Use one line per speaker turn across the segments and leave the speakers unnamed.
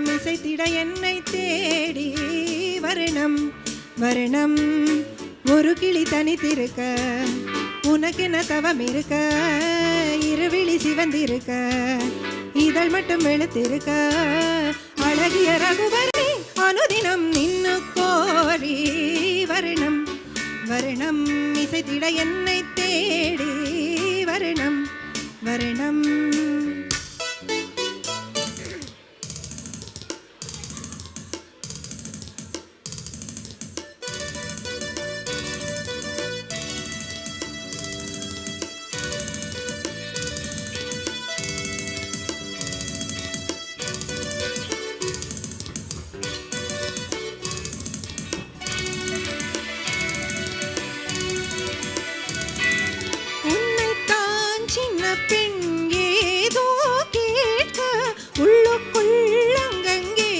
இசைத்திட என்னை தேடி வருணம் வருணம் ஒரு கிளி தனித்திருக்க உனக்கென தவம் இருக்க இருவிழி சிவந்திருக்க இதழ் மட்டும் வெளுத்திருக்க அழகிய ரகுவரனே அனுதினம் நின்னு கோரி வருணம் வருணம் இசைத்திட என்னை தேடி வருணம் வருணம் பெண் ஏதோ கேட்க உள்ளுக்குள்ளங்கங்கே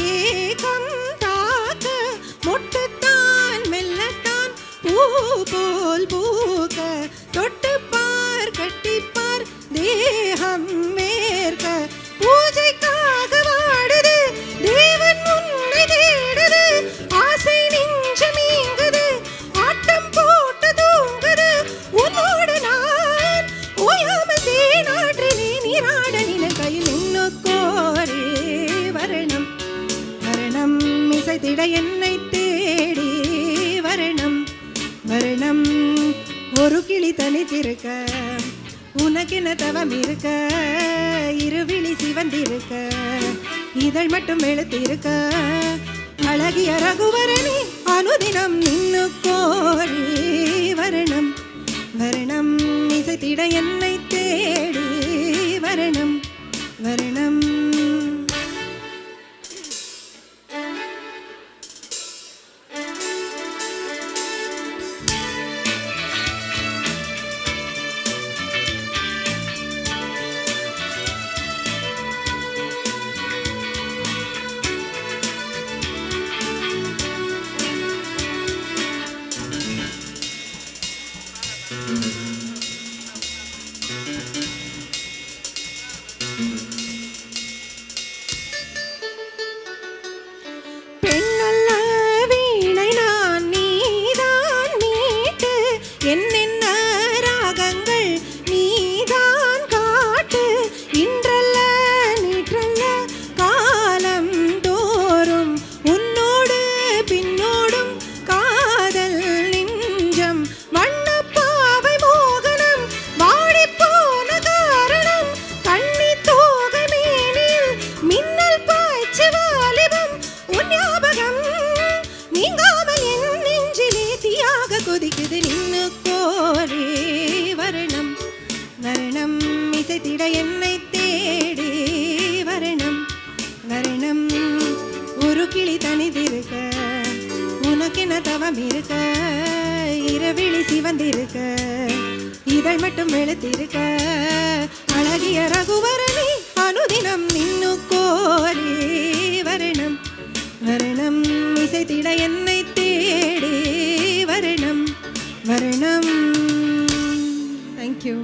ஏகம் தாக்க மொட்டுத்தான் மெல்லத்தான் பூ போல் பூக்க தொட்டுப்பார் கட்டிப்பார் தேகம் மேற்க பூஜைக்காக வாடுது தேவன் உன்னை தேடுது ஆசை நெஞ்சு மீங்குது ஆட்டம் போட்டு தூங்குது உன்னோடு நான் இசைத்திட என்னை தேடி வருணம் வருணம் ஒரு கிளி தனித்திருக்க உனக்கென தவம் இருக்க இருவிழி சிவந்திருக்க இதழ் மட்டும் வெளுத்திருக்க அழகிய ரகுவரனே அனுதினம் நின்னு கோரி வருணம் வருணம் இசைத்திட என்னை தேடி வருணம் வருணம் பெண்ணல்ல வீணை நான் நீதான் மீட்டு என்னென்ன ராகங்கள் நீதான் காட்டு இன்றல்ல நீற்றல்ல காலம் தோறும் உன்னோடு பின்னோடும் காதல் நெஞ்சம் வண்ணப்பாவை மோகனம் வாடிப்போன காரணம் கண்ணி தோகை மேனில் மின்னல் பாய்ச்சி வாலிபம் உன் ஞாபகம் நீங்காமல் என் நெஞ்சிலே தீயாக கொதிக்குது நின்னு கோரி வருணம் வருணம் இசைத்திட என்னை தேடி வருணம் வருணம் ஒரு கிளி தனித்திருக்க உனக்கென தவம் இருக்க இரவிழி சிவந்திருக்க இதழ் மட்டும் வெளுத்திருக்க அழகிய ரகுவரனே அனுதினம் நின்னு கோரி வருணம் வருணம் இசைத்திட என்னை தேடி வருணம் வருணம். Thank you.